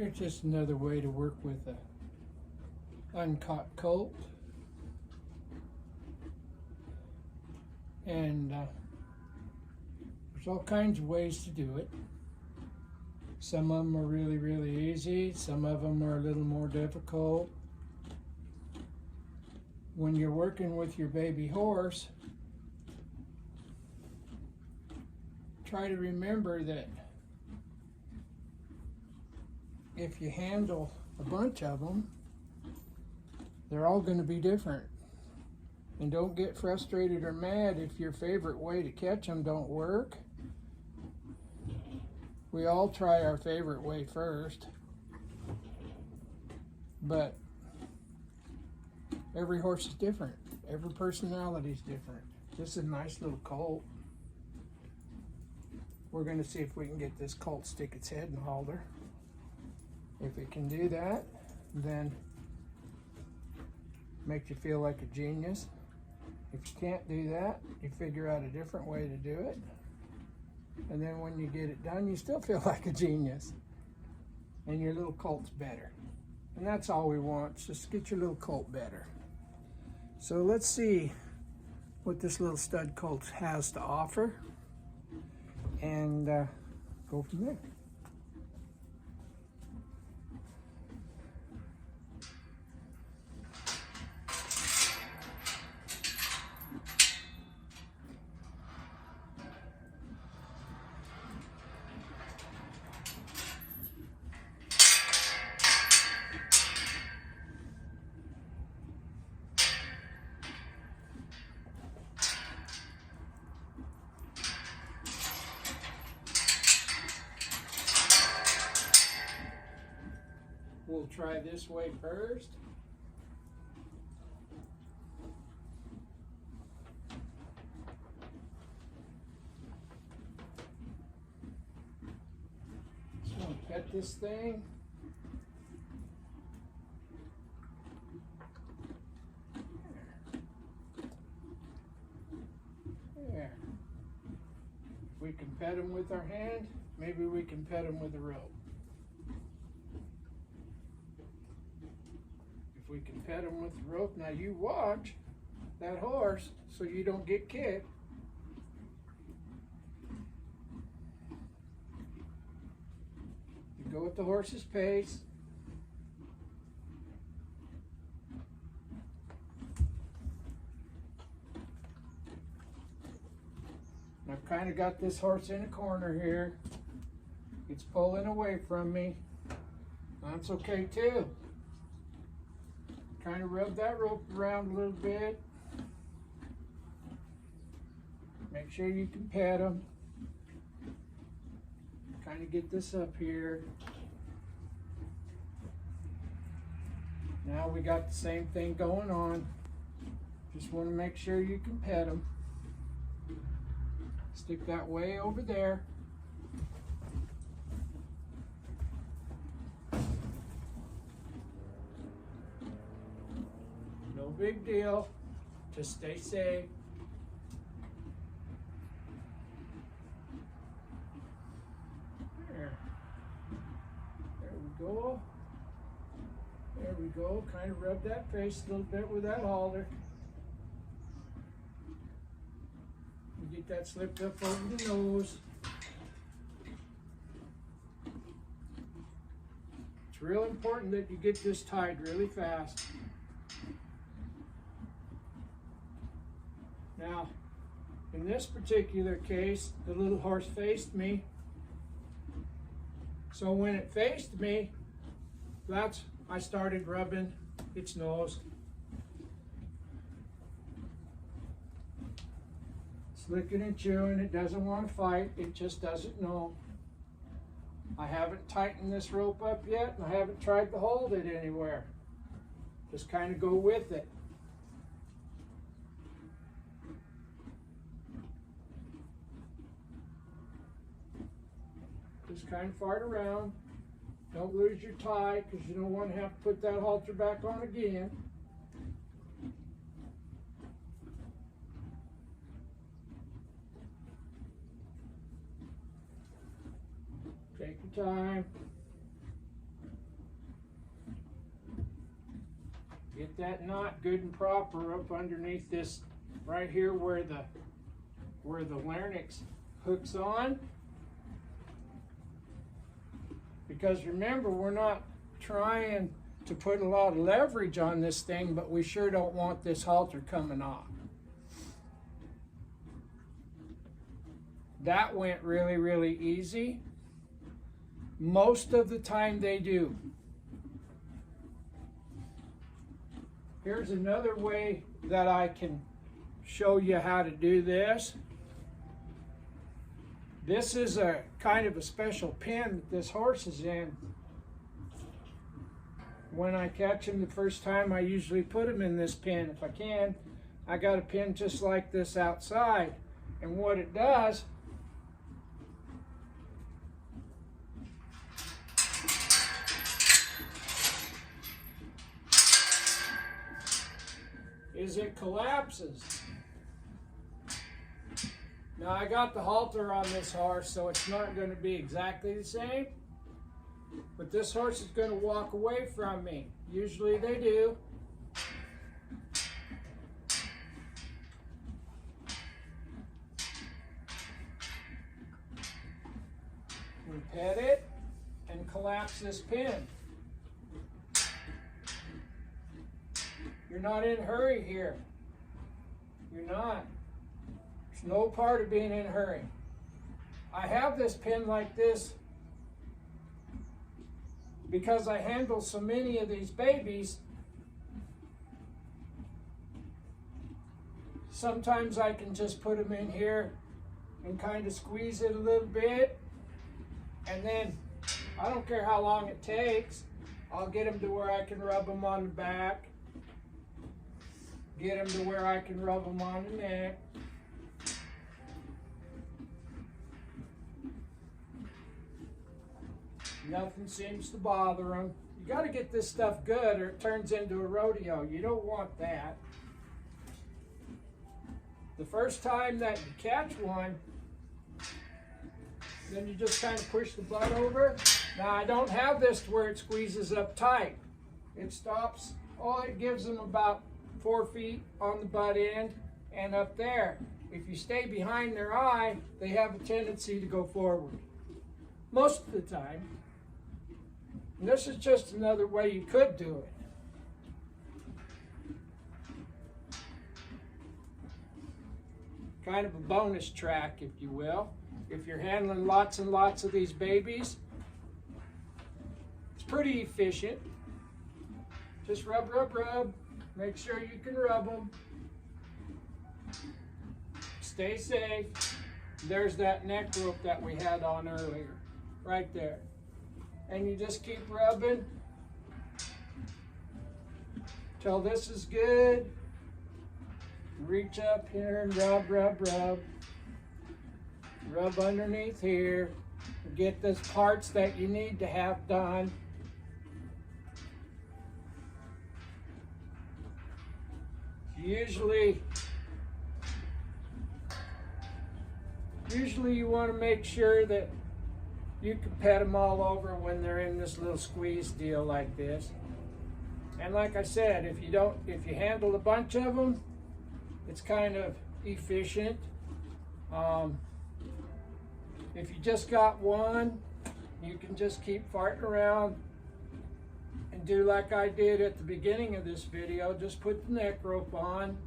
Here's just another way to work with a uncaught colt. And there's all kinds of ways to do it. Some of them are really, really easy. Some of them are a little more difficult. When you're working with your baby horse, try to remember that if you handle a bunch of them, they're all going to be different. And don't get frustrated or mad if your favorite way to catch them don't work. We all try our favorite way first, but every horse is different. Every personality is different. This is a nice little colt. We're going to see if we can get this colt stick its head in the halter. If it can do that, then make you feel like a genius. If you can't do that, you figure out a different way to do it. And then when you get it done, you still feel like a genius. And your little colt's better. And that's all we want, just get your little colt better. So let's see what this little stud colt has to offer. And go from there. We'll try this way first. Just want to pet this thing. There. We can pet him with our hand. Maybe we can pet him with a rope. We can pet him with the rope. Now you watch that horse so you don't get kicked. You go at the horse's pace. I've kind of got this horse in a corner here. It's pulling away from me. That's okay too. Kind of rub that rope around a little bit. Make sure you can pet them. Kind of get this up here. Now we got the same thing going on. Just want to make sure you can pet them. Stick that way over there. No big deal. Just stay safe. There. There we go. There we go. Kind of rub that face a little bit with that halter. You get that slipped up over the nose. It's real important that you get this tied really fast. Now, in this particular case, the little horse faced me. So when it faced me, I started rubbing its nose. It's licking and chewing. It doesn't want to fight. It just doesn't know. I haven't tightened this rope up yet, and I haven't tried to hold it anywhere. Just kind of go with it. Just kind of fart around. Don't lose your tie because you don't want to have to put that halter back on again. Take your time. Get that knot good and proper up underneath this, right here where the larynx hooks on. Because remember, we're not trying to put a lot of leverage on this thing, but we sure don't want this halter coming off. That went really, really easy. Most of the time they do. Here's another way that I can show you how to do this. This is a kind of a special pin that this horse is in. When I catch him the first time, I usually put him in this pin. If I can, I got a pin just like this outside. And what it does is it collapses. Now I got the halter on this horse, so it's not going to be exactly the same. But this horse is going to walk away from me. Usually they do. We pet it and collapse this pin. You're not in a hurry here. You're not. There's no part of being in a hurry. I have this pin like this because I handle so many of these babies. Sometimes I can just put them in here and kind of squeeze it a little bit, and then I don't care how long it takes, I'll get them to where I can rub them on the back, get them to where I can rub them on the neck. Nothing seems to bother them. You got to get this stuff good or it turns into a rodeo. You don't want that. The first time that you catch one, then you just kind of push the butt over. Now I don't have this to where it squeezes up tight. It stops, it gives them about 4 feet on the butt end and up there. If you stay behind their eye, they have a tendency to go forward. Most of the time. And this is just another way you could do it. Kind of a bonus track, if you will. If you're handling lots and lots of these babies, it's pretty efficient. Just rub, rub, rub. Make sure you can rub them. Stay safe. There's that neck rope that we had on earlier, right there. And you just keep rubbing till this is good. Reach up here and rub, rub, rub. Rub underneath here. Get those parts that you need to have done. Usually you want to make sure that you can pet them all over when they're in this little squeeze deal like this. And like I said, if you handle a bunch of them, it's kind of efficient. If you just got one, you can just keep farting around and do like I did at the beginning of this video. Just put the neck rope on,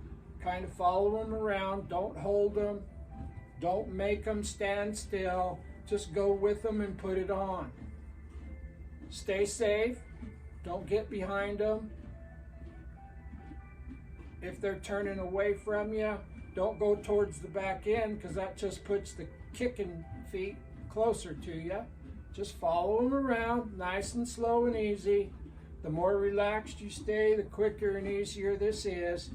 kind of follow them around. Don't hold them. Don't make them stand still. Just go with them and put it on. Stay safe. Don't get behind them. If they're turning away from you, don't go towards the back end because that just puts the kicking feet closer to you. Just follow them around, nice and slow and easy. The more relaxed you stay, the quicker and easier this is.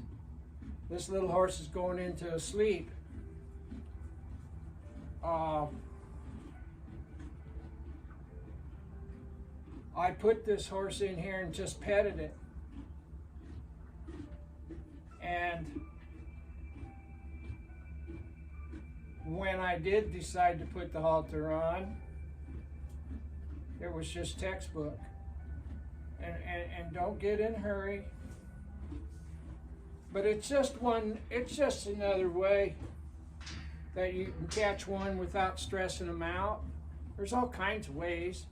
This little horse is going into a sleep. I put this horse in here and just petted it. And when I did decide to put the halter on, it was just textbook. And don't get in a hurry. But it's just another way that you can catch one without stressing them out. There's all kinds of ways.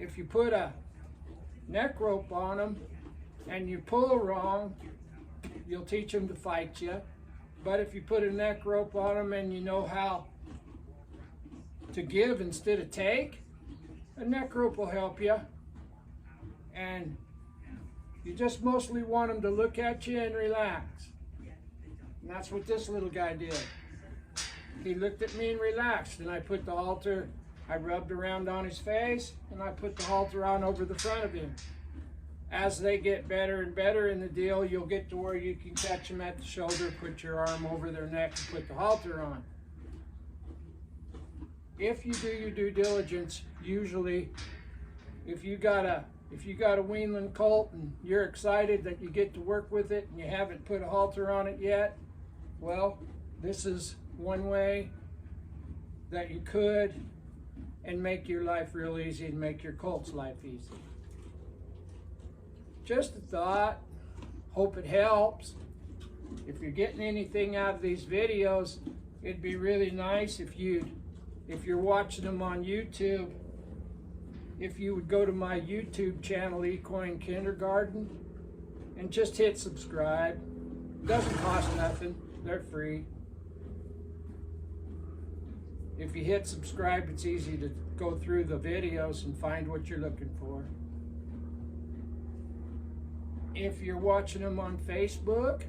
If you put a neck rope on them and you pull wrong, you'll teach them to fight you. But if you put a neck rope on them and you know how to give instead of take, a neck rope will help you. And you just mostly want them to look at you and relax. And that's what this little guy did. He looked at me and relaxed, and I put the halter, I rubbed around on his face, and I put the halter on over the front of him. As they get better and better in the deal, you'll get to where you can catch them at the shoulder, put your arm over their neck, and put the halter on. If you do your due diligence, usually, if you got a weanling colt and you're excited that you get to work with it and you haven't put a halter on it yet, well, this is one way that you could and make your life real easy and make your colt's life easy. Just a thought. Hope it helps. If you're getting anything out of these videos, it'd be really nice if you're watching them on YouTube, if you would go to my YouTube channel, Equine Kindergarten, and just hit subscribe. Doesn't cost nothing. They're free. If you hit subscribe, it's easy to go through the videos and find what you're looking for. If you're watching them on Facebook,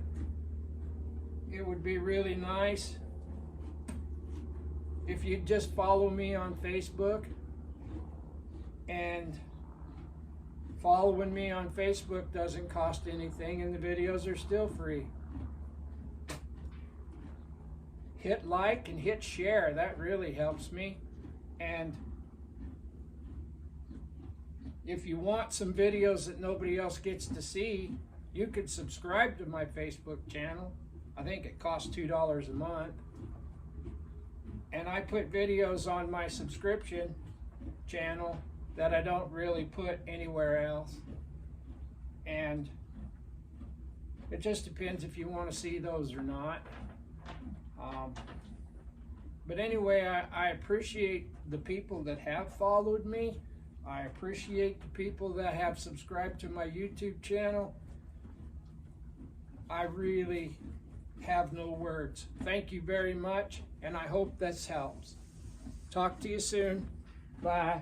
it would be really nice if you just follow me on Facebook. And following me on Facebook doesn't cost anything, and the videos are still free. Hit like and hit share. That really helps me. And if you want some videos that nobody else gets to see, you could subscribe to my Facebook channel. I think it costs $2 a month. And I put videos on my subscription channel that I don't really put anywhere else. And it just depends if you want to see those or not. But anyway, I appreciate the people that have followed me. I appreciate the people that have subscribed to my YouTube channel. I really have no words. Thank you very much, and I hope this helps. Talk to you soon. Bye.